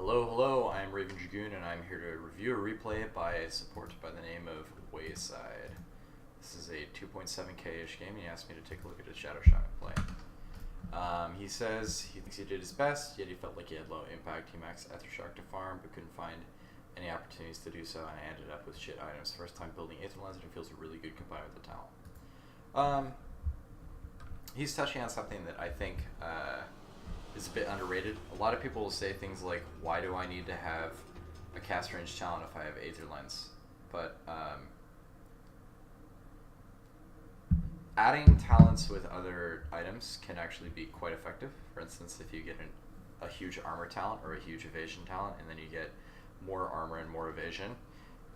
Hello, hello, I'm Raven Dragoon, and I'm here to review a replay by support by the name of Wayside. This is a 2.7k-ish game, and he asked me to take a look at his Shadow Shaman Replay. He says he thinks he did his best, yet he felt like he had low impact. He maxed Aethershock to farm, but couldn't find any opportunities to do so, and I ended up with shit items. First time building Aether Lens, and it feels really good combined with the talent. He's touching on something that I think is a bit underrated. A lot of people will say things like, why do I need to have a cast range talent if I have Aether Lens? But adding talents with other items can actually be quite effective. For instance, if you get a huge armor talent or a huge evasion talent, and then you get more armor and more evasion,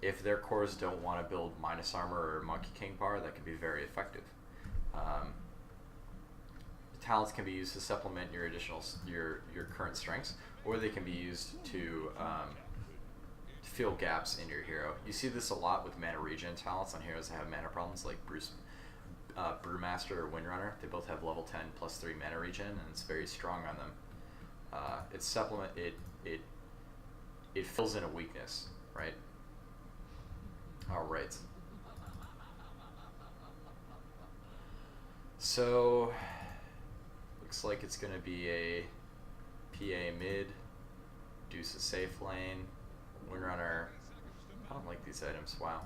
if their cores don't want to build minus armor or Monkey King bar, that can be very effective. Talents can be used to supplement your your current strengths, or they can be used to fill gaps in your hero. You see this a lot with mana regen talents on heroes that have mana problems, like Brewmaster or Windrunner. They both have level 10 plus 3 mana regen, and it's very strong on them. It fills in a weakness, right? All right. So looks like it's going to be a PA mid, Deuce a safe lane, Windrunner. I don't like these items. Wow.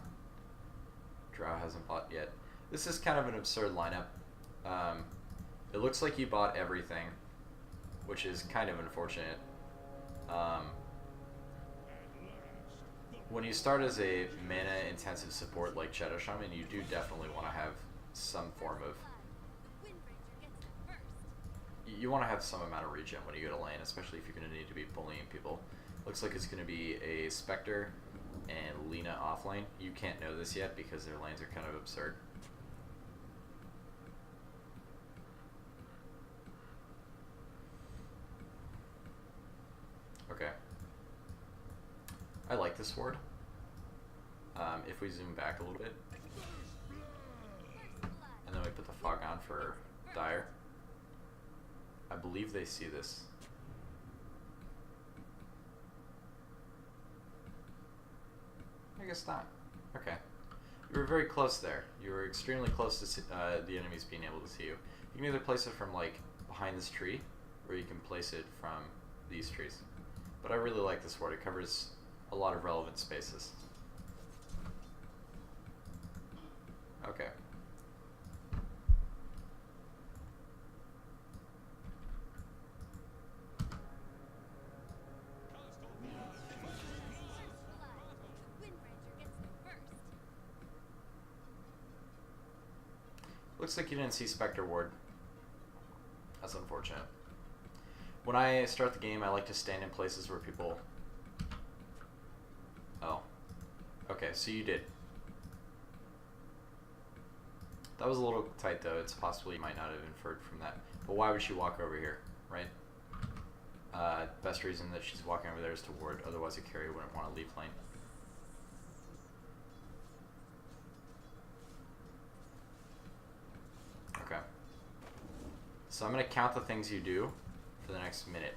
Drow hasn't bought yet. This is kind of an absurd lineup. It looks like you bought everything, which is kind of unfortunate. When you start as a mana intensive support like Shadow Shaman, you do definitely want to have some form of some amount of regen when you go to lane, especially if you're going to need to be bullying people. Looks like it's going to be a Spectre and Lina off lane. You can't know this yet because their lanes are kind of absurd. Okay. I like this ward. If we zoom back a little bit, and then we put the fog on for Dire, I believe they see this. I guess not. Okay. You were very close there. You were extremely close to the enemies being able to see you. You can either place it from like behind this tree, or you can place it from these trees. But I really like this ward. It covers a lot of relevant spaces. Okay. Looks like you didn't see Spectre ward. That's unfortunate. When I start the game, I like to stand in places where people... Oh. Okay, so you did. That was a little tight, though. It's possible you might not have inferred from that. But why would she walk over here, right? Best reason that she's walking over there is to ward. Otherwise, a carry wouldn't want to leave lane. Okay. So I'm going to count the things you do for the next minute.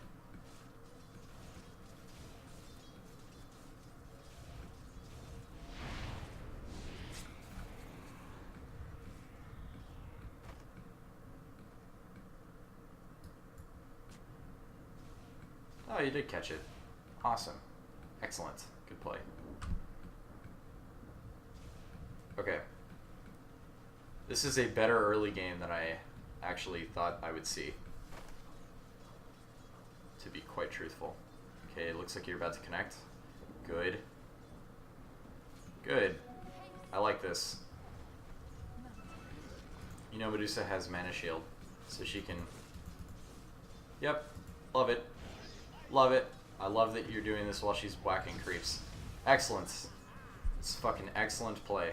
Oh, you did catch it. Awesome. Excellent. Good play. Okay. This is a better early game than I actually thought I would see, to be quite truthful. Okay, it looks like you're about to connect. Good. Good. I like this. You know Medusa has mana shield, so she can... Yep. Love it. Love it. I love that you're doing this while she's whacking creeps. Excellent. It's fucking excellent play.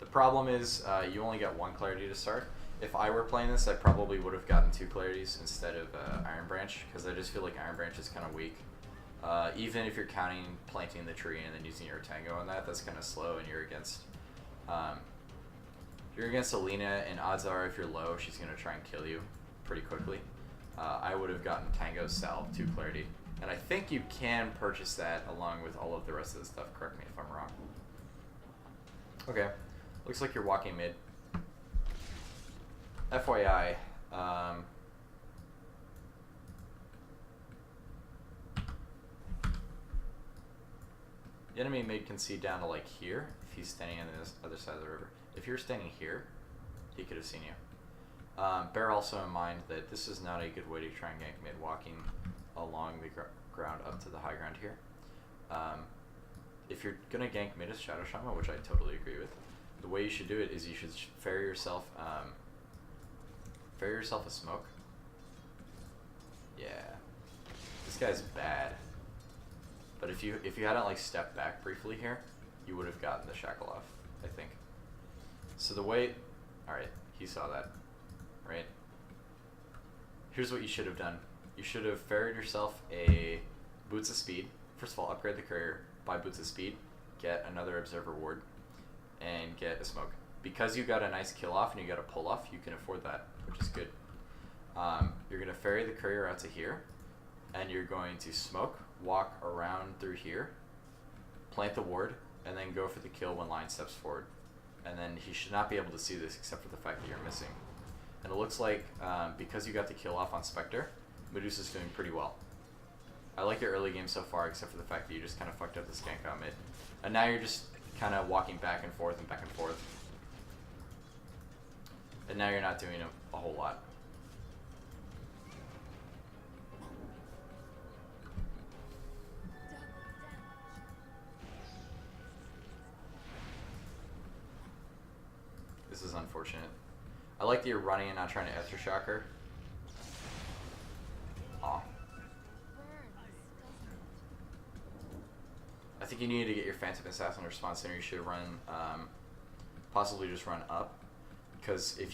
The problem is you only got one clarity to start. If I were playing this, I probably would have gotten 2 clarities instead of Iron Branch, because I just feel like Iron Branch is kind of weak. Even if you're counting planting the tree and then using your tango on that, that's kind of slow, and you're against Alina, and odds are if you're low, she's going to try and kill you pretty quickly. I would have gotten Tango Salve 2 clarity, And I think you can purchase that along with all of the rest of the stuff. Correct me if I'm wrong. Okay. Looks like you're walking mid. FYI, the enemy mid can see down to like here if he's standing on the other side of the river. If you're standing here, he could have seen you. Bear also in mind that this is not a good way to try and gank mid walking along the ground up to the high ground here. If you're going to gank mid as Shadow Shaman, which I totally agree with, the way you should do it is you should ferry yourself a smoke. Yeah. This guy's bad. But if you hadn't like stepped back briefly here, you would have gotten the shackle off, I think. So the way, alright, he saw that, right? Here's what you should have done. You should have ferried yourself a Boots of Speed. First of all, upgrade the courier, buy Boots of Speed, get another Observer Ward, and get a smoke. Because you got a nice kill off and you got a pull off, you can afford that, which is good. You're going to ferry the courier out to here, and you're going to smoke, walk around through here, plant the ward, and then go for the kill when line steps forward. And then he should not be able to see this except for the fact that you're missing. And it looks like, because you got the kill off on Spectre, Medusa's doing pretty well. I like your early game so far, except for the fact that you just kind of fucked up this gank on mid. And now you're just kind of walking back and forth and back and forth. And now you're not doing a whole lot. This is unfortunate. I like that you're running and not trying to Aftershock her. Aw. I think you need to get your Phantom Assassin response center. You should run, possibly just run up, because if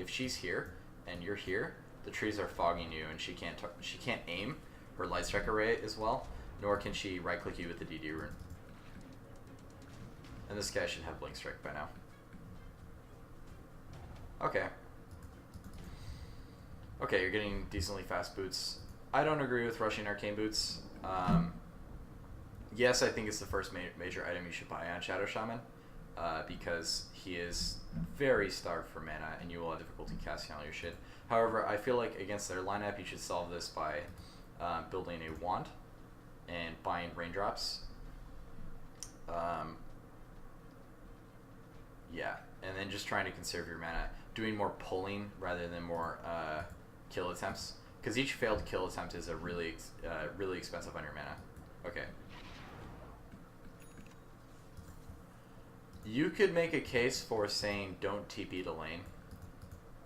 she's here and you're here, the trees are fogging you, and she can't aim her light strike array as well, nor can she right click you with the DD rune. And this guy should have blink strike by now. Okay. Okay, you're getting decently fast boots. I don't agree with rushing arcane boots. Yes, I think it's the first major item you should buy on Shadow Shaman, because he is very starved for mana and you will have difficulty casting all your shit. However, I feel like against their lineup you should solve this by building a wand and buying raindrops. Yeah, and then just trying to conserve your mana. Doing more pulling rather than more kill attempts, because each failed kill attempt is a really expensive on your mana. Okay. You could make a case for saying don't TP to lane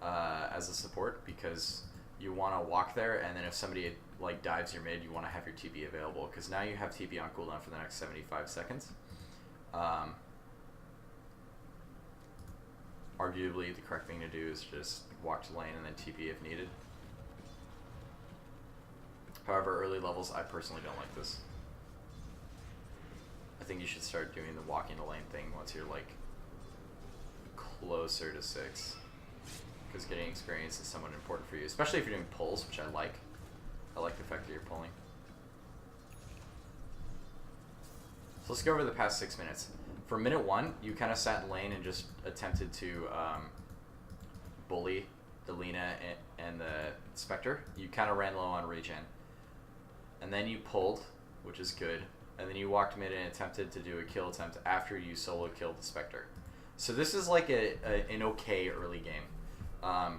as a support, because you want to walk there, and then if somebody like dives your mid, you want to have your TP available, because now you have TP on cooldown for the next 75 seconds. Arguably, the correct thing to do is just walk to lane and then TP if needed. However, early levels, I personally don't like this. I think you should start doing the walking to lane thing once you're like closer to 6, because getting experience is somewhat important for you, especially if you're doing pulls, which I like. I like the fact that you're pulling. So let's go over the past 6 minutes. For minute 1, you kind of sat in lane and just attempted to bully the Lina and the Spectre. You kind of ran low on regen. And then you pulled, which is good. And then you walked mid and attempted to do a kill attempt after you solo killed the Spectre. So this is like an okay early game. I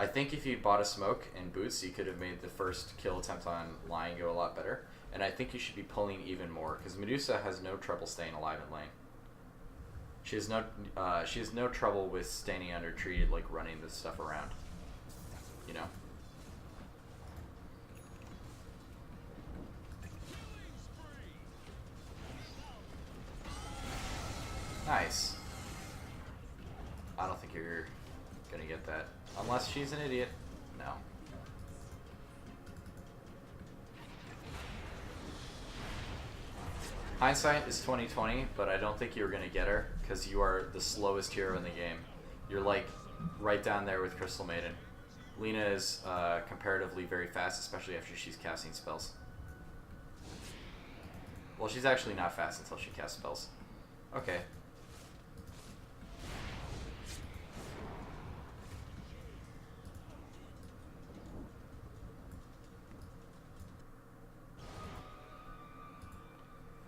think if you bought a smoke and boots, you could have made the first kill attempt on Lion go a lot better. And I think you should be pulling even more, because Medusa has no trouble staying alive in lane. She has no trouble with standing under tree, like running this stuff around. You know? Nice. I don't think you're gonna get that. Unless she's an idiot. No. Hindsight is 20/20, but I don't think you were gonna get her, because you are the slowest hero in the game. You're like right down there with Crystal Maiden. Lena is comparatively very fast, especially after she's casting spells. Well, she's actually not fast until she casts spells. Okay.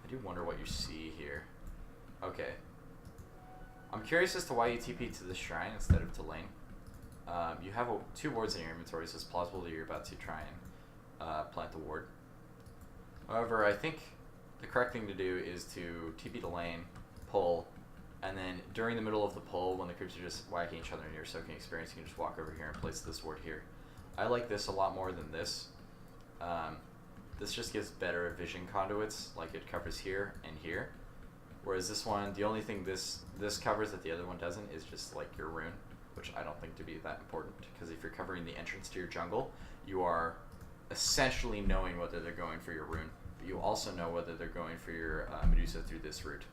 I do wonder what you see here. Okay. I'm curious as to why you TP to the shrine instead of to lane. You have 2 wards in your inventory, so it's plausible that you're about to try and plant the ward. However, I think the correct thing to do is to TP to lane, pull, and then during the middle of the pull, when the creeps are just whacking each other and you're soaking experience, you can just walk over here and place this ward here. I like this a lot more than this. This just gives better vision conduits, like it covers here and here. Whereas this one, the only thing this covers that the other one doesn't is just like your rune, which I don't think to be that important, because if you're covering the entrance to your jungle, you are essentially knowing whether they're going for your rune, but you also know whether they're going for your Medusa through this route.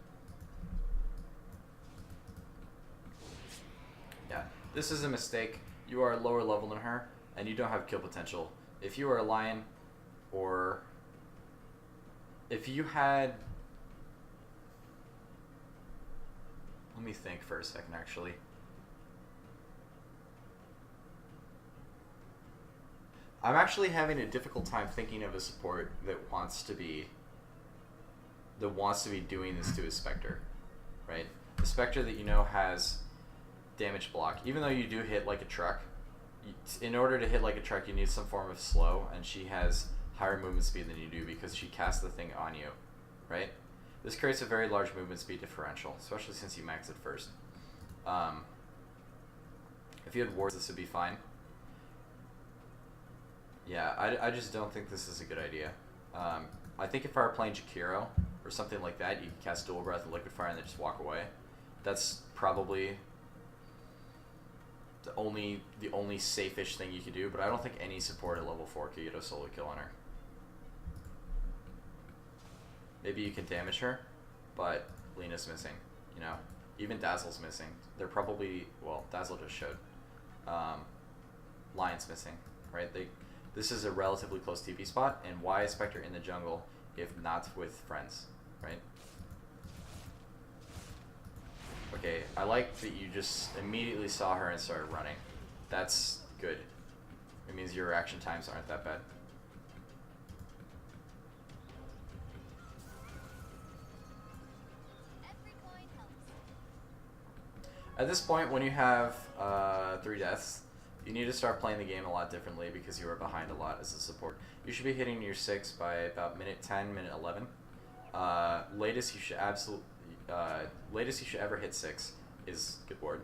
Yeah, this is a mistake. You are lower level than her, and you don't have kill potential. If you are a lion, or if you had... Let me think for a second, actually. I'm actually having a difficult time thinking of a support that wants to be doing this to a Spectre, right? A Spectre that you know has damage block. Even though you do hit like a truck, in order to hit like a truck, you need some form of slow, and she has higher movement speed than you do because she casts the thing on you, right? This creates a very large movement speed differential, especially since you max it first. If you had wards, this would be fine. Yeah, I just don't think this is a good idea. I think if I were playing Jakiro or something like that, you can cast Dual Breath and Liquid Fire and then just walk away. That's probably the only safe-ish thing you could do, but I don't think any support at level 4 could get a solo kill on her. Maybe you can damage her, but Lena's missing, you know? Even Dazzle's missing. They're probably, well, Dazzle just showed. Lion's missing, right? This is a relatively close TP spot, and why is Spectre in the jungle if not with friends, right? Okay, I like that you just immediately saw her and started running. That's good. It means your reaction times aren't that bad. At this point, when you have 3 deaths, you need to start playing the game a lot differently because you are behind a lot as a support. You should be hitting your 6 by about minute 10, minute 11. Latest you should ever hit 6 is good ward.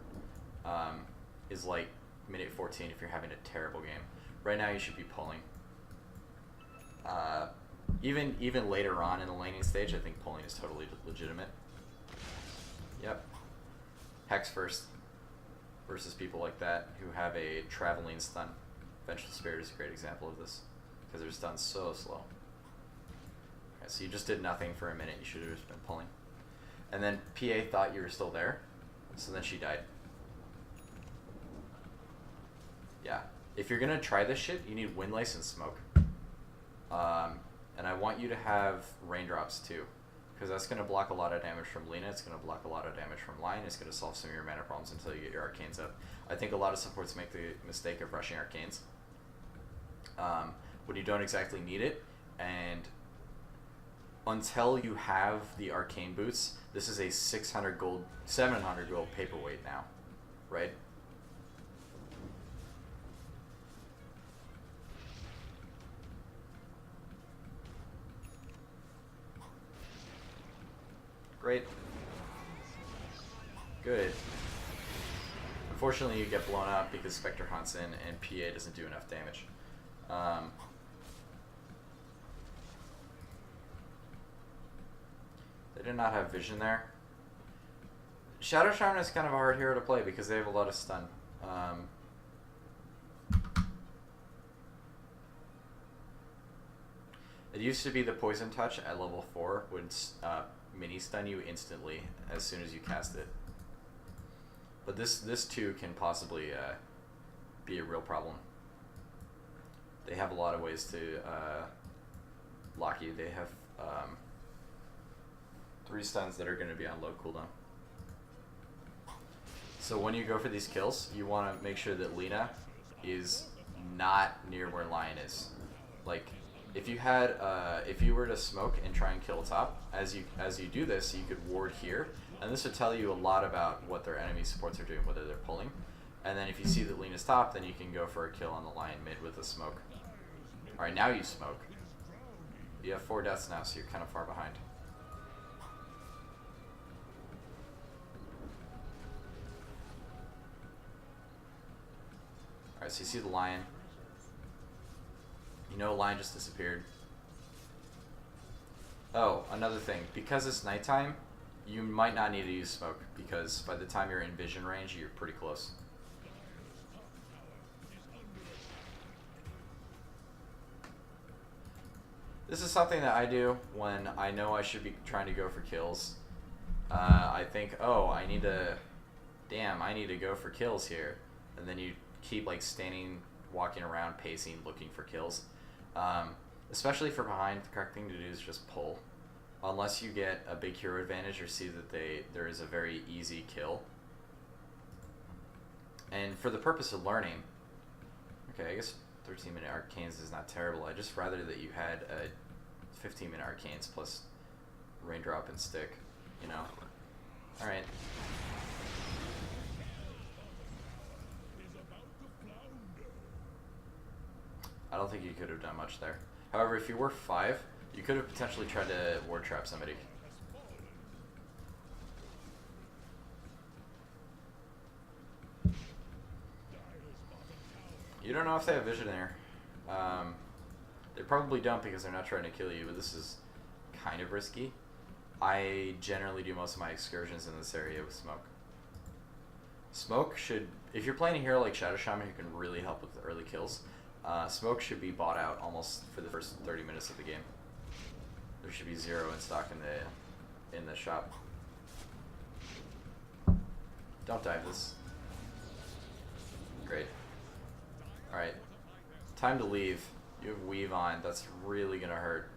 Is like minute 14 if you're having a terrible game. Right now you should be pulling. Even later on in the laning stage, I think pulling is totally legitimate. Yep. Hex first versus people like that who have a traveling stun. Vengeful Spirit is a great example of this because their stun's so slow. Okay, so you just did nothing for a minute. You should have just been pulling. And then PA thought you were still there, so then she died. Yeah. If you're gonna try this shit, you need Windlace and Smoke. And I want you to have Raindrops too, because that's going to block a lot of damage from Lena, it's going to block a lot of damage from Lion, it's going to solve some of your mana problems until you get your Arcanes up. I think a lot of supports make the mistake of rushing Arcanes when you don't exactly need it, and until you have the Arcane Boots, this is a 600 gold, 700 gold paperweight now, right? Great. Good. Unfortunately, you get blown up because Spectre hunts in and PA doesn't do enough damage. They did not have vision there. Shadow Shaman is kind of a hard hero to play because they have a lot of stun. It used to be the Poison Touch at level 4 would mini stun you instantly as soon as you cast it. But this too can possibly be a real problem. they have a lot of ways to lock you. They have 3 stuns that are going to be on low cooldown. So when you go for these kills, you want to make sure that Lina is not near where Lion is. Like, if you had, if you were to smoke and try and kill top, as you do this, you could ward here, and this would tell you a lot about what their enemy supports are doing, whether they're pulling. And then if you see that Lina's top, then you can go for a kill on the Lion mid with a smoke. All right, now you smoke. You have 4 deaths now, so you're kind of far behind. Alright, so you see the Lion. You know Lion just disappeared. Oh, another thing. Because it's nighttime, you might not need to use smoke, because by the time you're in vision range, you're pretty close. This is something that I do when I know I should be trying to go for kills. I think, oh, I need to go for kills here. And then you keep like standing, walking around, pacing, looking for kills. Especially for behind, the correct thing to do is just pull. Unless you get a big hero advantage or see that there is a very easy kill. And for the purpose of learning, okay, I guess 13-minute arcanes is not terrible. I just rather that you had a 15-minute arcanes plus raindrop and stick, you know. All right. I don't think you could have done much there. However, if you were 5, you could have potentially tried to ward trap somebody. You don't know if they have vision there. They probably don't because they're not trying to kill you, but this is kind of risky. I generally do most of my excursions in this area with smoke. Smoke should, if you're playing a hero like Shadow Shaman who can really help with the early kills, smoke should be bought out almost for the first 30 minutes of the game. There should be 0 in stock in the shop. Don't dive this. Great. Alright. Time to leave. You have weave on. That's really gonna hurt.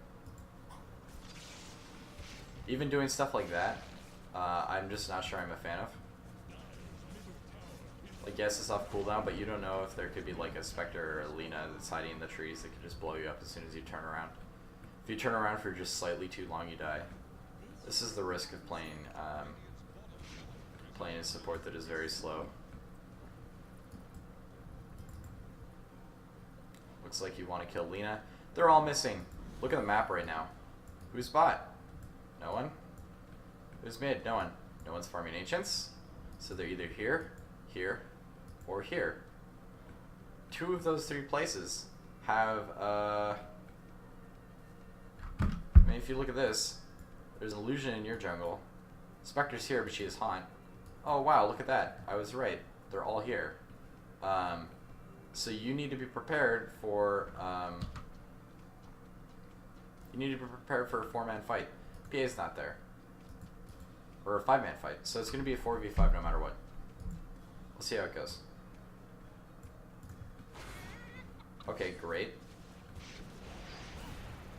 Even doing stuff like that, I'm just not sure I'm a fan of. Like, yes, it's off cooldown, but you don't know if there could be like a Spectre or a Lina that's hiding in the trees that could just blow you up as soon as you turn around. If you turn around for just slightly too long, you die. This is the risk of playing a support that is very slow. Looks like you want to kill Lina. They're all missing. Look at the map right now. Who's bot? No one. Who's mid? No one. No one's farming ancients. So they're either here, here, or here. 2 of those 3 places have, I mean, if you look at this, there's an illusion in your jungle. Spectre's here, but she is Haunt. Oh wow, look at that. I was right. They're all here. So you need to be prepared for, a 4-man fight. PA's not there. Or a 5-man fight. So it's going to be a 4v5 no matter what. We'll see how it goes. Okay, great.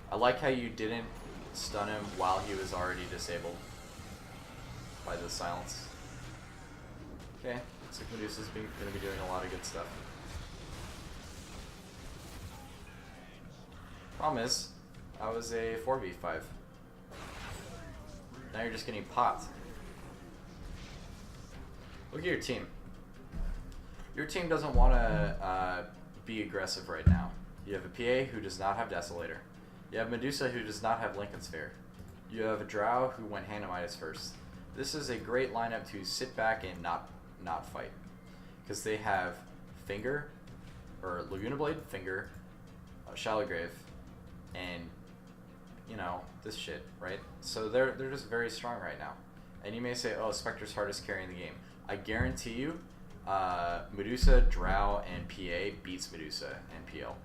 I like how you didn't stun him while he was already disabled by the silence. Okay, looks like Medusa's going to be doing a lot of good stuff. Problem is, that was a 4v5. Now you're just getting popped. Look at your team. Your team doesn't want to be aggressive right now. You have a PA who does not have Desolator. You have Medusa who does not have Lincoln Sphere. You have a Drow who went Hand of Midas first. This is a great lineup to sit back and not fight. Because they have Finger, or Laguna Blade, Finger, Shallow Grave, and, you know, this shit, right? So they're just very strong right now. And you may say, oh, Spectre's hardest carrying the game. I guarantee you, Medusa, Drow, and PA beats Medusa and PL.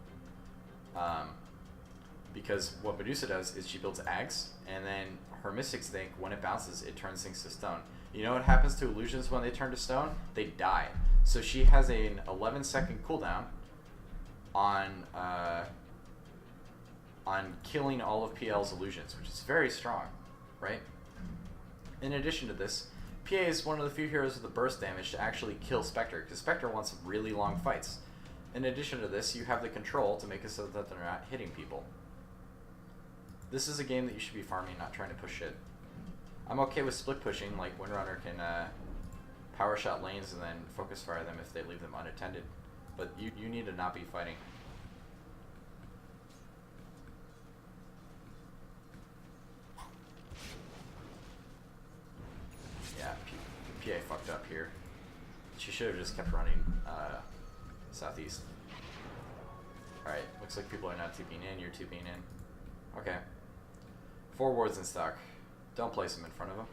Because what Medusa does is she builds Ags, and then her Mystics think when it bounces, it turns things to stone. You know what happens to illusions when they turn to stone? They die. So she has an 11-second cooldown on killing all of PL's illusions, which is very strong, right? In addition to this, PA is one of the few heroes with the burst damage to actually kill Spectre, because Spectre wants really long fights. In addition to this, you have the control to make it so that they're not hitting people. This is a game that you should be farming, not trying to push shit. I'm okay with split pushing, like Windrunner can power shot lanes and then focus fire them if they leave them unattended. But you need to not be fighting. Yeah, PA fucked up here. She should have just kept running southeast. Alright, looks like people are not TPing in, you're TPing in. Okay. 4 wards in stock. Don't place them in front of them.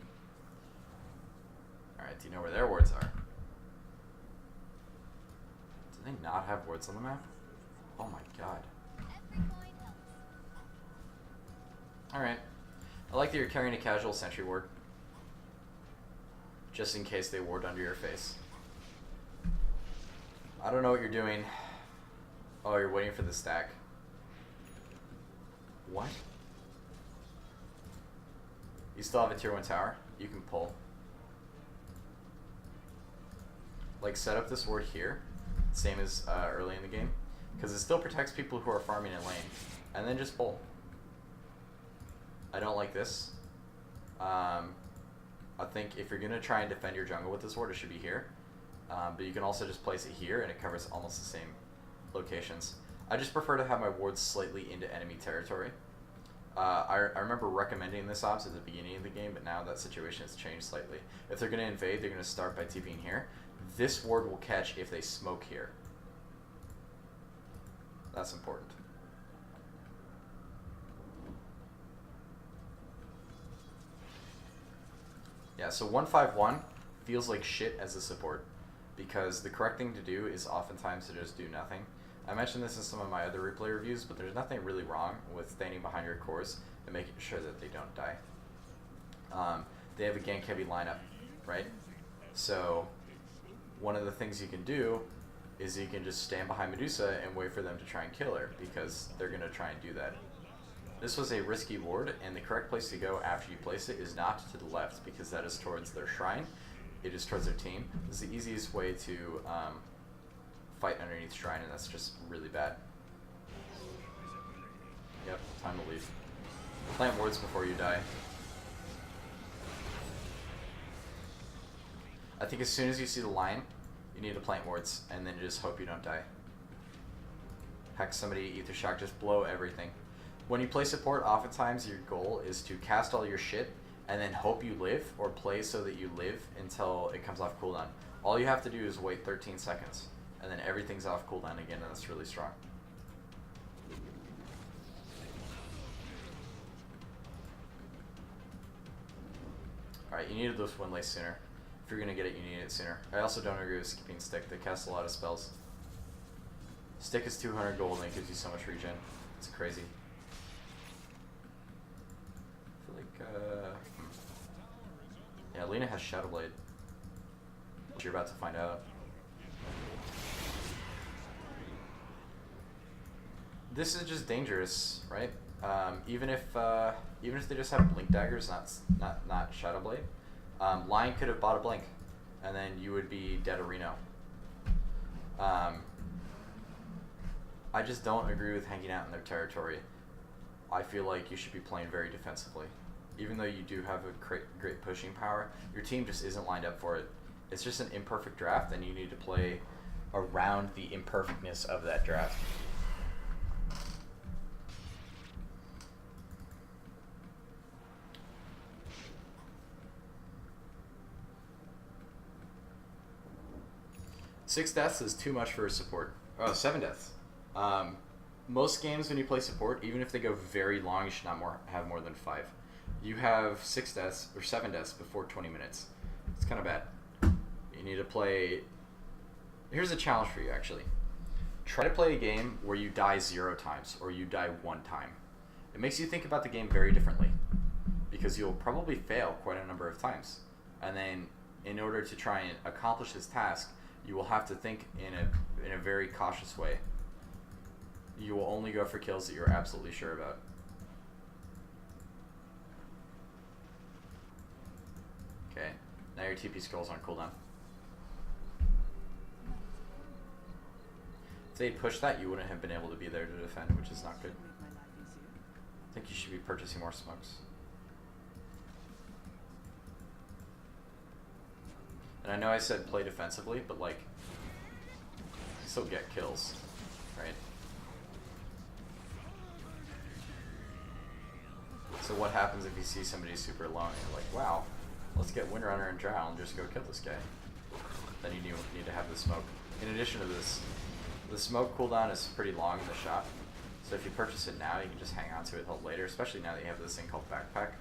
Alright, do you know where their wards are? Do they not have wards on the map? Oh my god. Alright. I like that you're carrying a casual sentry ward. Just in case they ward under your face. I don't know what you're doing. Oh, you're waiting for the stack. What? You still have a tier 1 tower. You can pull. Like, set up this ward here. Same as early in the game. Because it still protects people who are farming in lane. And then just pull. I don't like this. I think if you're going to try and defend your jungle with this ward, it should be here. But you can also just place it here, and it covers almost the same locations. I just prefer to have my wards slightly into enemy territory. I remember recommending this ops at the beginning of the game, but now that situation has changed slightly. If they're going to invade, they're going to start by TPing here. This ward will catch if they smoke here. That's important. Yeah, so 151 feels like shit as a support, because the correct thing to do is oftentimes to just do nothing. I mentioned this in some of my other replay reviews, but there's nothing really wrong with standing behind your cores and making sure that they don't die. They have a gank heavy lineup, right? So one of the things you can do is you can just stand behind Medusa and wait for them to try and kill her, because they're going to try and do that. This was a risky ward, and the correct place to go after you place it is not to the left, because that is towards their shrine. It is towards their team. This is the easiest way to fight underneath shrine, and that's just really bad. Yep, time to leave. Plant wards before you die. I think as soon as you see the line, you need to plant wards, and then just hope you don't die. Hex somebody, Ether Shock, just blow everything. When you play support, oftentimes your goal is to cast all your shit, and then hope you live, or play so that you live until it comes off cooldown. All you have to do is wait 13 seconds, and then everything's off cooldown again, and that's really strong. Alright, you needed this one lay sooner. If you're gonna get it, you need it sooner. I also don't agree with skipping Stick. They cast a lot of spells. Stick is 200 gold, and it gives you so much regen. It's crazy. I feel like, yeah, Lena has Shadow Blade. Which you're about to find out. This is just dangerous, right? Even if they just have Blink Daggers, not Shadow Blade, Lion could have bought a Blink, and then you would be dead a Reno. I just don't agree with hanging out in their territory. I feel like you should be playing very defensively. Even though you do have a great pushing power, your team just isn't lined up for it. It's just an imperfect draft, and you need to play around the imperfectness of that draft. Six deaths is too much for a support. Oh, 7 deaths. Most games when you play support, even if they go very long, you should not have more than 5. You have 6 deaths or 7 deaths before 20 minutes. It's kind of bad. You need to play... Here's a challenge for you, actually. Try to play a game where you die 0 times, or you die 1 time. It makes you think about the game very differently, because you'll probably fail quite a number of times. And then, in order to try and accomplish this task, you will have to think in a very cautious way. You will only go for kills that you're absolutely sure about. Okay, now your TP scroll's on cooldown. If they'd pushed that, you wouldn't have been able to be there to defend, which is not good. I think you should be purchasing more smokes. And I know I said play defensively, but like, you still get kills, right? So what happens if you see somebody super low and you're like, wow, let's get Windrunner and Drow and just go kill this guy. Then you need to have the smoke. In addition to this, the smoke cooldown is pretty long in the shot. So if you purchase it now, you can just hang on to it until later, especially now that you have this thing called Backpack.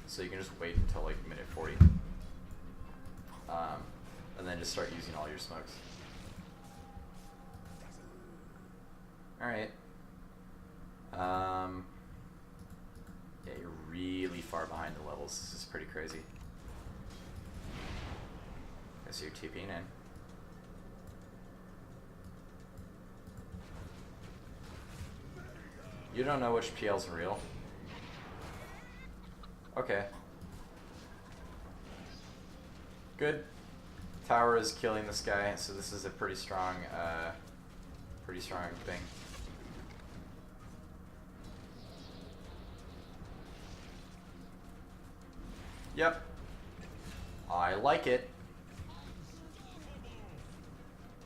So you can just wait until like minute 40. And then just start using all your smokes. Alright. Yeah, you're really far behind the levels. This is pretty crazy. Okay, so you're TPing in. You don't know which PL's real. Okay. Good. Tower is killing this guy, so this is a pretty strong thing. Yep. I like it.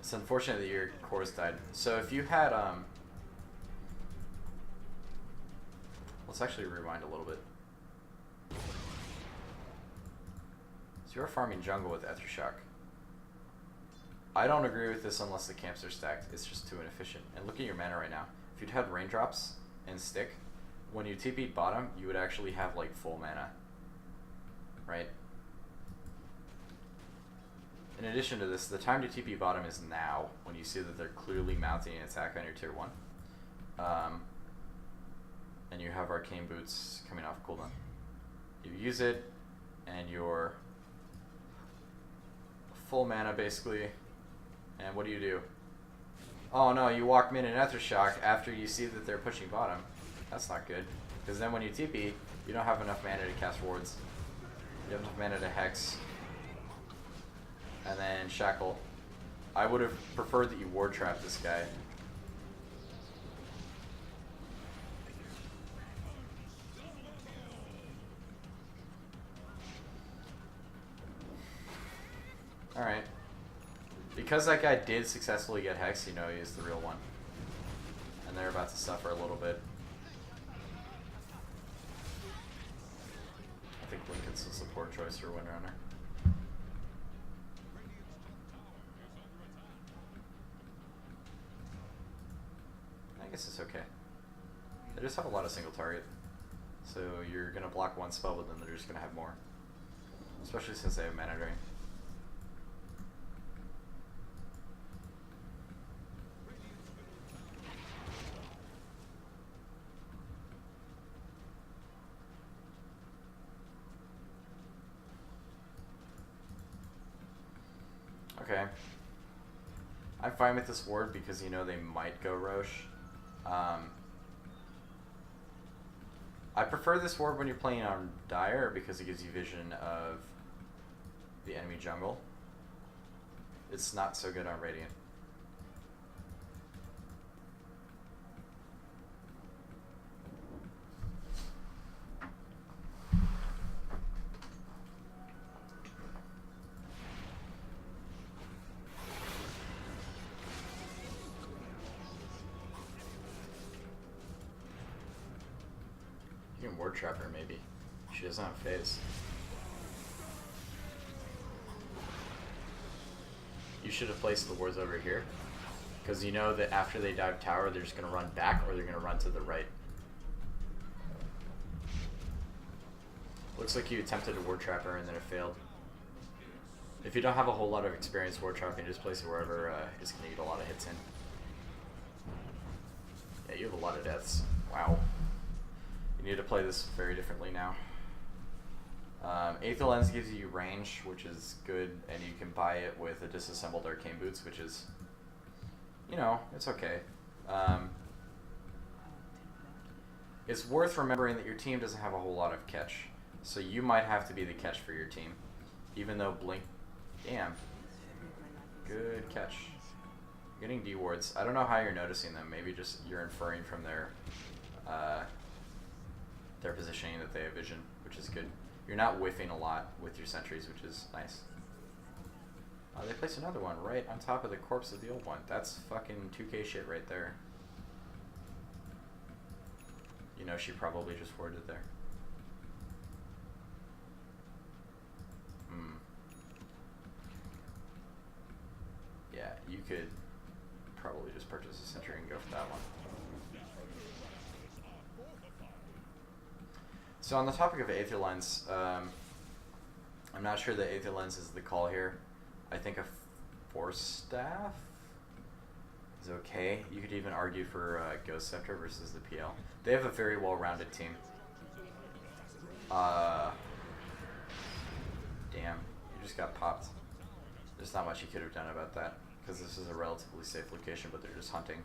It's unfortunate that your cores died. So if you had let's actually rewind a little bit. So you're farming jungle with Ethershock. I don't agree with this unless the camps are stacked. It's just too inefficient. And look at your mana right now. If you'd had raindrops and stick, when you TP'd bottom, you would actually have like full mana. Right? In addition to this, the time to TP bottom is now, when you see that they're clearly mounting an attack on your tier 1. And you have Arcane Boots coming off cooldown. You use it, and you're full mana basically. And what do? Oh no, you walk mid in Ethershock after you see that they're pushing bottom. That's not good. Because then when you TP, you don't have enough mana to cast wards. You have enough mana to Hex. And then Shackle. I would have preferred that you ward trap this guy. Alright. Because that guy did successfully get Hex, you know he is the real one. And they're about to suffer a little bit. I think Lincoln's a support choice for Windrunner. I guess it's okay. They just have a lot of single target. So you're going to block one spell, but then they're just going to have more. Especially since they have mana drain. Okay. I'm fine with this ward because you know they might go Roche. I prefer this ward when you're playing on Dire because it gives you vision of the enemy jungle. It's not so good on Radiant. You can ward trap her maybe. She doesn't have phase. You should have placed the wards over here. Because you know that after they dive tower, they're just going to run back or they're going to run to the right. Looks like you attempted to ward trap her and then it failed. If you don't have a whole lot of experience ward trapping, just place it wherever it's going to get a lot of hits in. Yeah, you have a lot of deaths. Wow. You need to play this very differently now. Aether Lens gives you range, which is good, and you can buy it with a disassembled Arcane Boots, which is, you know, it's okay. It's worth remembering that your team doesn't have a whole lot of catch. So you might have to be the catch for your team. Even though Blink... Damn. Good catch. Getting D wards. I don't know how you're noticing them. Maybe just you're inferring from their positioning that they have vision, which is good. You're not whiffing a lot with your sentries, which is nice. They placed another one right on top of the corpse of the old one. That's fucking 2K shit right there. You know she probably just warded there. Yeah, you could probably just purchase a sentry and go for that one. So on the topic of Aether Lens, I'm not sure that Aether Lens is the call here. I think a Force Staff is okay. You could even argue for Ghost Scepter versus the PL. They have a very well-rounded team. Damn, you just got popped. There's not much you could have done about that, because this is a relatively safe location, but they're just hunting.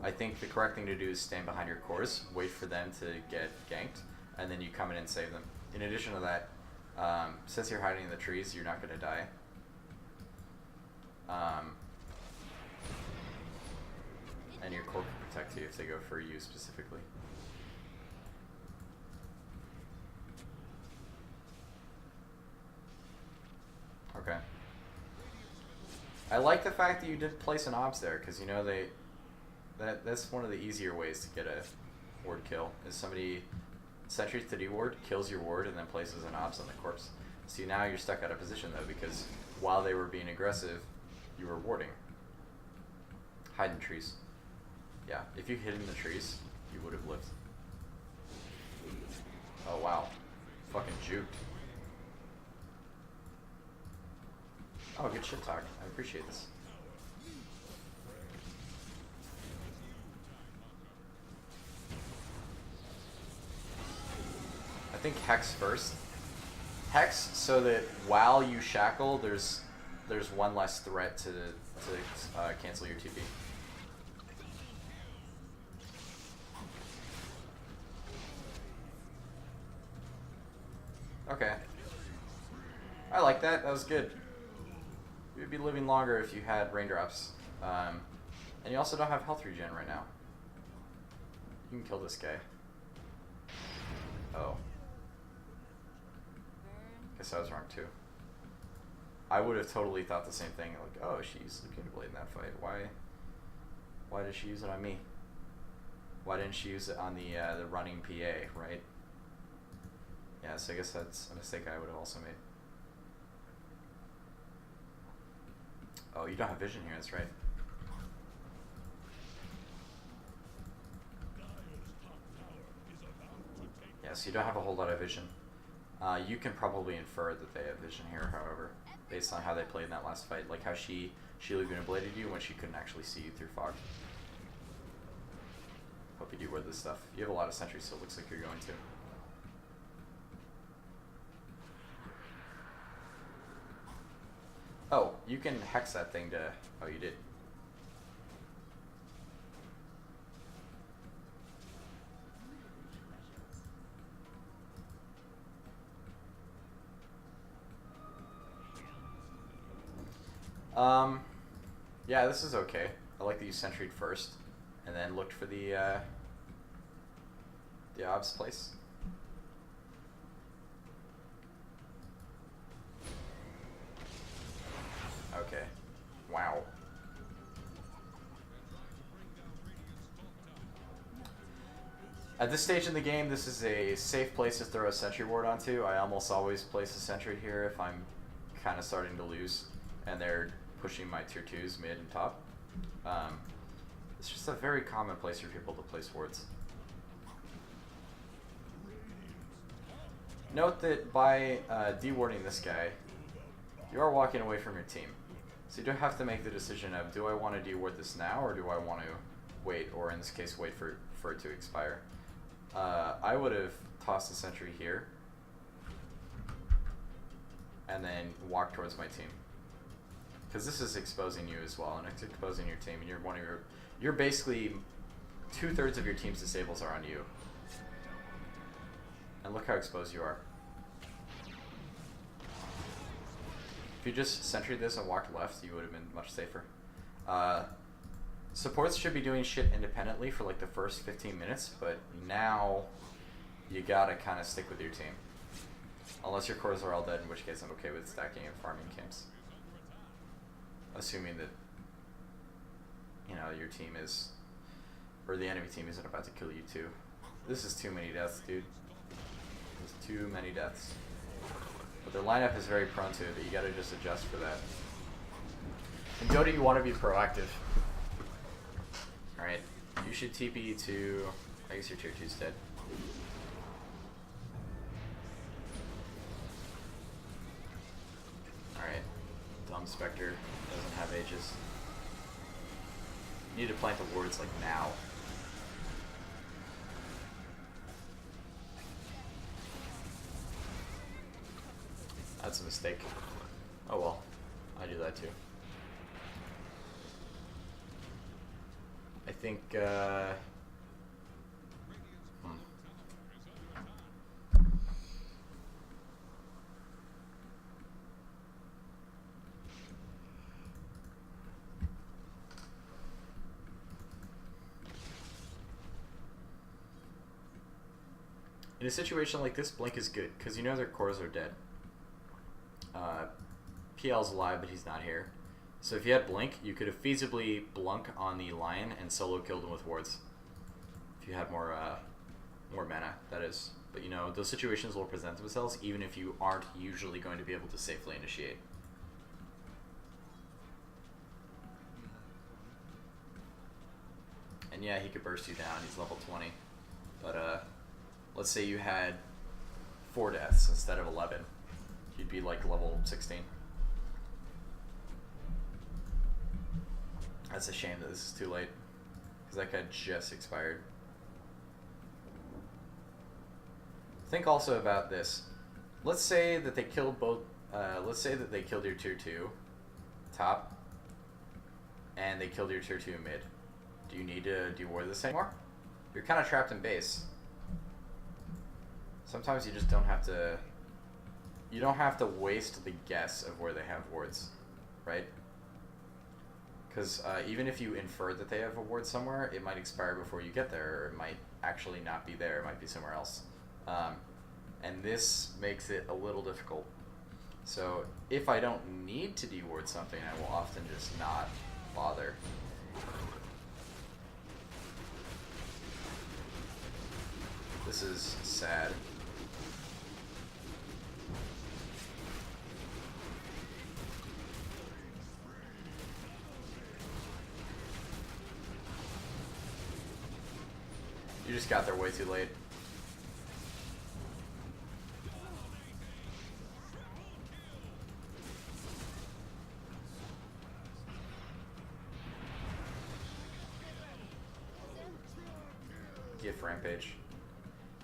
I think the correct thing to do is stand behind your cores, wait for them to get ganked, and then you come in and save them. In addition to that, since you're hiding in the trees, you're not going to die. And your core can protect you if they go for you specifically. Okay. I like the fact that you did place an obs there, because you know that's one of the easier ways to get a ward kill, is somebody sentries to D-ward, kills your ward, and then places an obs on the corpse. See, now you're stuck out of position though, because while they were being aggressive, you were warding. Hide in trees. Yeah, if you hid in the trees, you would have lived. Oh wow. Fucking juked. Oh, good shit talk. I appreciate this. I think Hex first. Hex so that while you shackle, there's one less threat to cancel your TP. Okay. I like that. That was good. You'd be living longer if you had raindrops. And you also don't have health regen right now. You can kill this guy. Oh. Guess I was wrong too. I would have totally thought the same thing. Like, oh, she used the Blade in that fight. Why did she use it on me? Why didn't she use it on the running PA, right? Yeah, so I guess that's a mistake I would have also made. Oh, you don't have vision here, that's right. Yeah, so you don't have a whole lot of vision. You can probably infer that they have vision here, however, based on how they played in that last fight. Like how she Laguna bladed you when she couldn't actually see you through fog. Hope you do wear this stuff. You have a lot of sentries, so it looks like you're going to. Oh, you can hex that thing to... Oh, you did. Yeah, this is okay. I like that you sentryed first, and then looked for the obs place. Okay. Wow. At this stage in the game, this is a safe place to throw a sentry ward onto. I almost always place a sentry here if I'm kind of starting to lose, and they're pushing my tier 2s mid and top. It's just a very common place for people to place wards. Note that by dewarding this guy, you are walking away from your team. So you do have to make the decision of, do I want to deward this now, or do I want to wait, or in this case wait for it to expire. I would have tossed a sentry here, and then walk towards my team. Because this is exposing you as well, and it's exposing your team, and you're basically 2/3 of your team's disables are on you. And look how exposed you are. If you just centered this and walked left, you would have been much safer. Supports should be doing shit independently for like the first 15 minutes, but now you gotta kind of stick with your team. Unless your cores are all dead, in which case I'm okay with stacking and farming camps. Assuming that, you know, your team is, or the enemy team isn't about to kill you too. This is too many deaths, dude. There's too many deaths. But their lineup is very prone to it, but you gotta just adjust for that. In Dota, you want to be proactive. Alright, you should TP to, I guess your tier 2's dead. Alright, Dumb Spectre doesn't have Aegis. You need to plant the wards like now. That's a mistake. Oh well, I do that too. I think, in a situation like this, Blink is good, because you know their cores are dead. PL's alive, but he's not here. So if you had Blink, you could have feasibly blunk on the Lion and solo killed him with wards. If you had more mana, that is. But you know, those situations will present themselves even if you aren't usually going to be able to safely initiate. And yeah, he could burst you down, he's level 20. But let's say you had 4 deaths instead of 11. You'd be like level 16. That's a shame that this is too late, because that guy just expired. Think also about this. Let's say that they killed both. Let's say that they killed your tier 2 top, and they killed your tier 2 mid. Do you need to deward this anymore? You're kind of trapped in base. Sometimes you just don't have to. You don't have to waste the guess of where they have wards, right? Because even if you infer that they have a ward somewhere, it might expire before you get there, or it might actually not be there, it might be somewhere else. And this makes it a little difficult. So if I don't need to deward something, I will often just not bother. This is sad. You just got there way too late. Gift Rampage.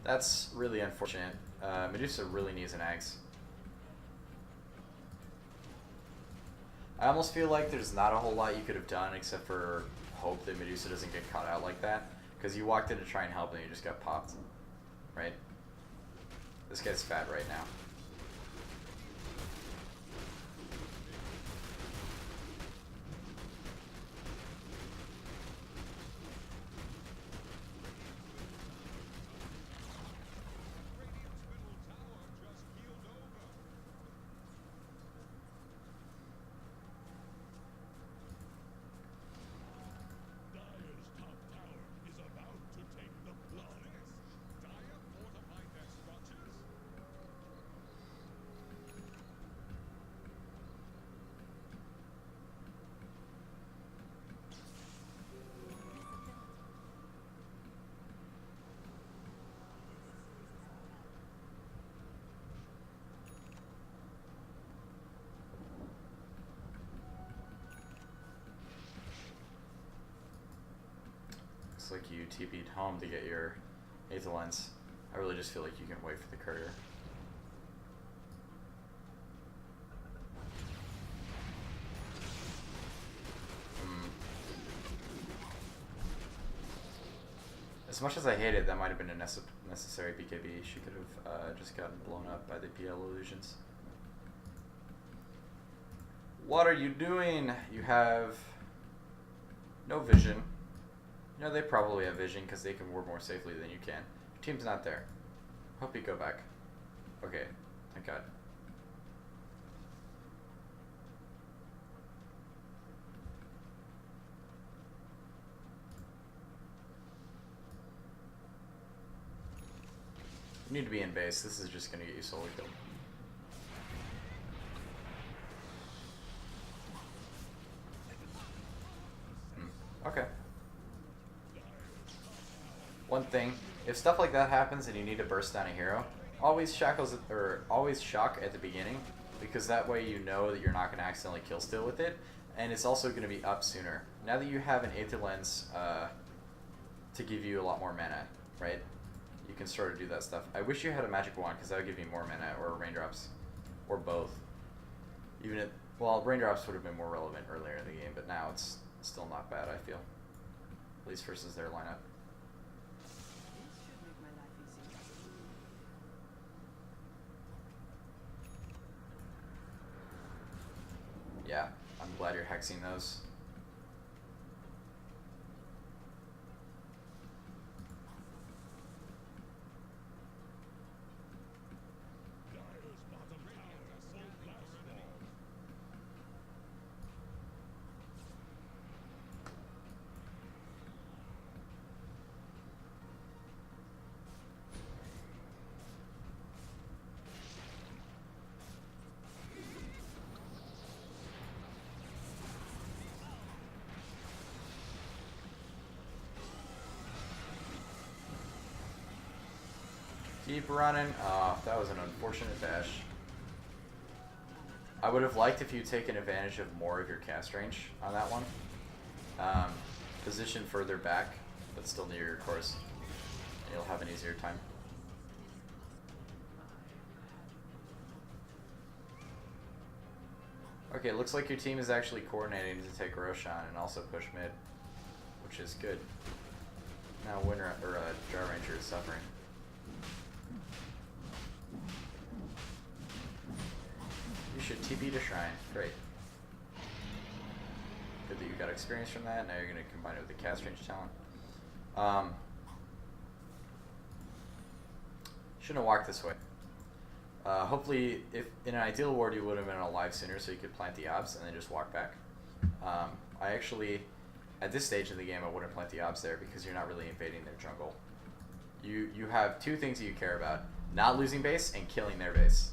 That's really unfortunate. Medusa really needs an Axe. I almost feel like there's not a whole lot you could have done except for hope that Medusa doesn't get caught out like that. Because you walked in to try and help and you just got popped. Right? This guy's fat right now. Looks like you TP'd home to get your Aether Lens. I really just feel like you can wait for the courier. As much as I hate it, that might have been a necessary BKB. She could have just gotten blown up by the PL illusions. What are you doing? You have no vision. You know, they probably have vision because they can ward more safely than you can. Your team's not there. Hope you go back. Okay, thank God. You need to be in base. This is just going to get you solo killed. Okay. One thing, if stuff like that happens and you need to burst down a hero, always shock at the beginning, because that way you know that you're not going to accidentally kill steal with it, and it's also going to be up sooner. Now that you have an Aether Lens to give you a lot more mana, right? You can sort of do that stuff. I wish you had a magic wand, because that would give you more mana, or raindrops, or both. Even if, well, raindrops would have been more relevant earlier in the game, but now it's still not bad, I feel. At least versus their lineup. Yeah, I'm glad you're hexing those. Keep running. Oh, that was an unfortunate dash. I would have liked if you'd taken advantage of more of your cast range on that one. Position further back, but still near your course. You'll have an easier time. Okay, it looks like your team is actually coordinating to take Roshan and also push mid, which is good. Now Jar Ranger is suffering. You should TP to Shrine. Great. Good that you got experience from that. Now you're going to combine it with the cast range talent. Shouldn't have walked this way. Hopefully, if in an ideal ward, you would have been alive sooner so you could plant the obs and then just walk back. I actually, at this stage of the game, I wouldn't plant the obs there because you're not really invading their jungle. You have two things that you care about: not losing base and killing their base.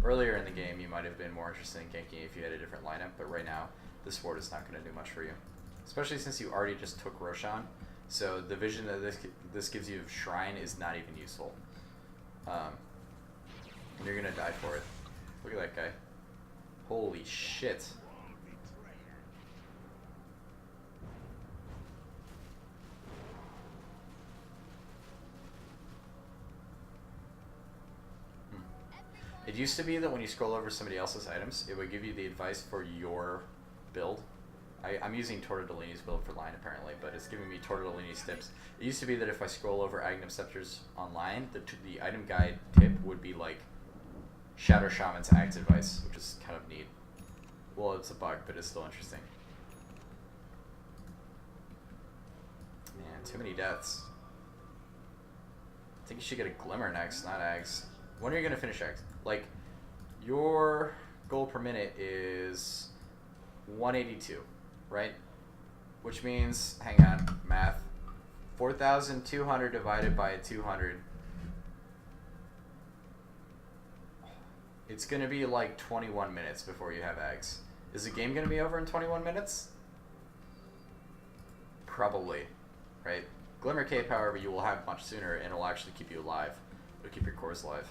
Earlier in the game, you might have been more interested in ganking if you had a different lineup, but right now, this ward is not going to do much for you. Especially since you already just took Roshan, so the vision that this gives you of Shrine is not even useful. And you're going to die for it. Look at that guy. Holy shit. It used to be that when you scroll over somebody else's items, it would give you the advice for your build. I'm using Tortellini's build for line apparently, but it's giving me Tortellini's tips. It used to be that if I scroll over Aghanim Scepters online, the item guide tip would be like Shadow Shaman's act advice, which is kind of neat. Well, it's a bug, but it's still interesting. Man, too many deaths. I think you should get a Glimmer next, not Ags. When are you going to finish Ags? Like, your gold per minute is 182, right? Which means, hang on, math. 4,200 divided by 200. It's going to be like 21 minutes before you have Ags. Is the game going to be over in 21 minutes? Probably, right? Glimmer Cape, however, you will have much sooner, and it'll actually keep you alive. It'll keep your cores alive.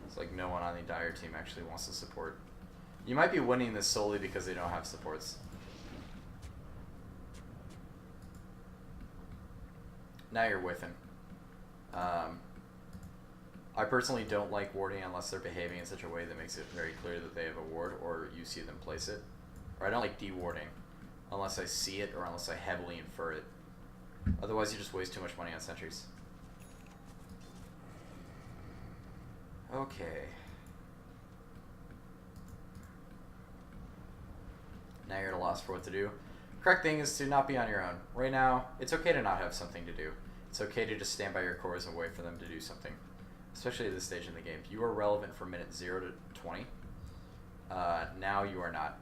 It's like no one on the Dire team actually wants to support. You might be winning this solely because they don't have supports. Now you're whiffing. I personally don't like warding unless they're behaving in such a way that makes it very clear that they have a ward or you see them place it. Or I don't like de-warding unless I see it or unless I heavily infer it. Otherwise, you just waste too much money on sentries. Okay. Now you're at a loss for what to do. Correct thing is to not be on your own. Right now, it's okay to not have something to do. It's okay to just stand by your cores and wait for them to do something. Especially at this stage in the game. You are relevant from minute 0 to 20. Now you are not.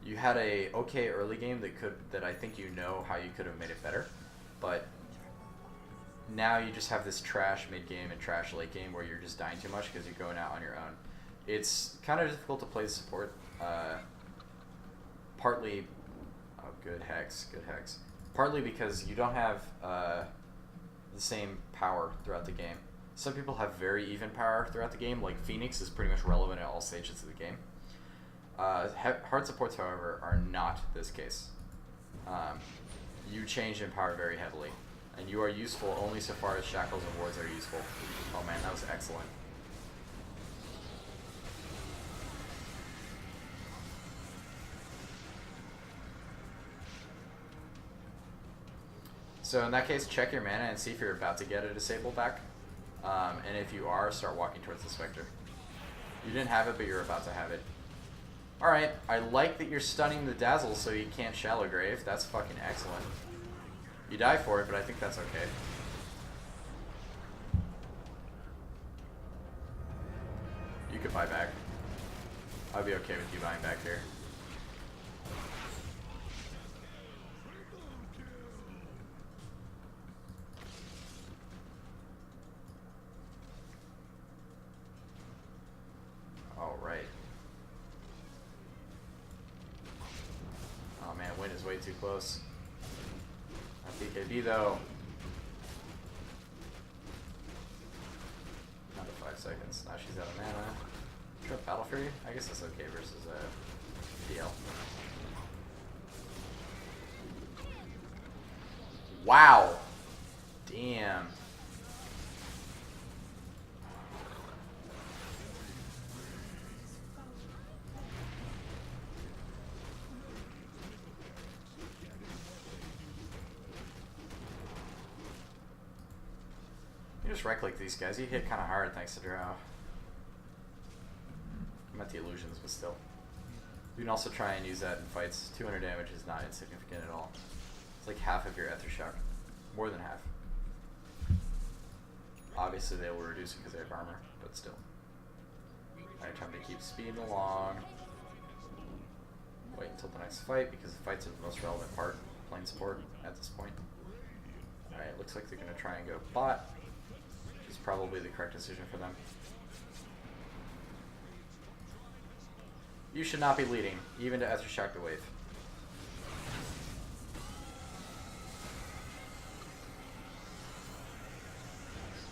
You had a okay early game that I think you know how you could have made it better, but now you just have this trash mid game and trash late game where you're just dying too much because you're going out on your own. It's kind of difficult to play the support. Partly, oh good hex. Partly because you don't have the same power throughout the game. Some people have very even power throughout the game, like Phoenix is pretty much relevant at all stages of the game. Hard supports, however, are not this case. You change in power very heavily, and you are useful only so far as shackles and wards are useful. Oh man, that was excellent. So in that case, check your mana and see if you're about to get a disable back. And if you are, start walking towards the Spectre. You didn't have it, but you're about to have it. Alright, I like that you're stunning the Dazzle so you can't Shallow Grave. That's fucking excellent. You die for it, but I think that's okay. You could buy back. I'd be okay with you buying back here. Alright. Oh man, Win is way too close. Not BKB though. Another 5 seconds. Now she's out of mana. Trip Battle Fury? I guess that's okay versus DL. Wow! Damn. You just right-click these guys. You hit kind of hard thanks to Drow. I'm at the illusions, but still. You can also try and use that in fights. 200 damage is not insignificant at all. It's like half of your Ether Shock. More than half. Obviously they will reduce it because they have armor, but still. Alright, time to keep speeding along. Wait until the next fight, because the fights are the most relevant part of playing support at this point. Alright, looks like they're going to try and go bot. Which is probably the correct decision for them. You should not be leading, even to Ether Shock the wave.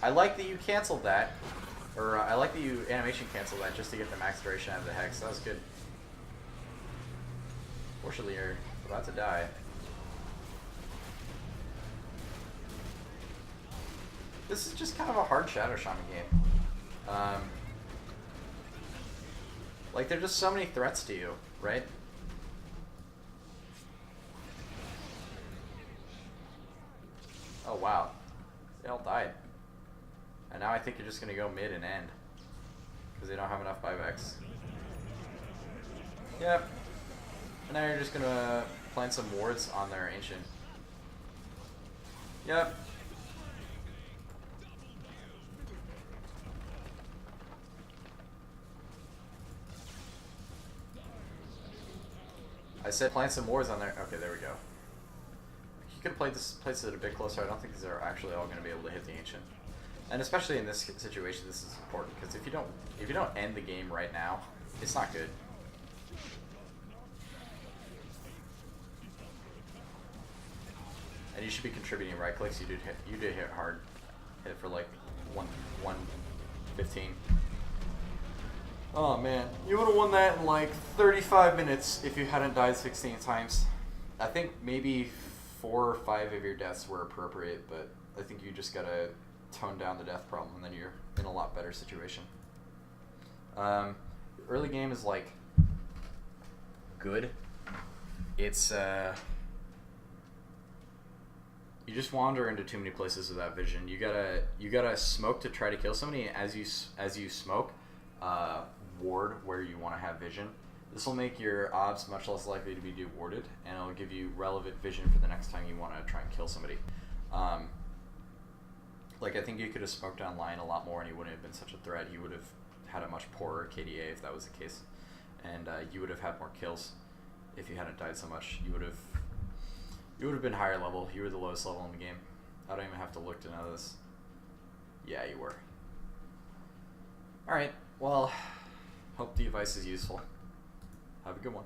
I like that you canceled that, or I like that you animation canceled that just to get the max duration out of the Hex. That was good. Fortunately, you're about to die. This is just kind of a hard Shadow Shaman game. Like, there are just so many threats to you, right? Oh, wow. They all died. And now I think you're just going to go mid and end. Because they don't have enough buybacks. Yep. And now you're just going to plant some wards on their Ancient. Yep. I said plant some wards on there. Okay, there we go. You could have played this place it a bit closer. I don't think these are actually all going to be able to hit the Ancient. And especially in this situation, this is important because if you don't end the game right now, it's not good. And you should be contributing right clicks. You did hit hard. Hit for like 115. Oh man, you would have won that in like 35 minutes if you hadn't died 16 times. I think maybe 4 or 5 of your deaths were appropriate, but I think you just gotta tone down the death problem and then you're in a lot better situation. Early game is like good. It's You just wander into too many places without vision. You gotta smoke to try to kill somebody. As you smoke, ward where you want to have vision. This will make your odds much less likely to be dewarded, and it'll give you relevant vision for the next time you want to try and kill somebody. Like, I think you could have smoked on Lion a lot more, and he wouldn't have been such a threat. He would have had a much poorer KDA if that was the case, and you would have had more kills if you hadn't died so much. You would have been higher level. You were the lowest level in the game. I don't even have to look to know this. Yeah, you were. Alright, well, hope the advice is useful. Have a good one.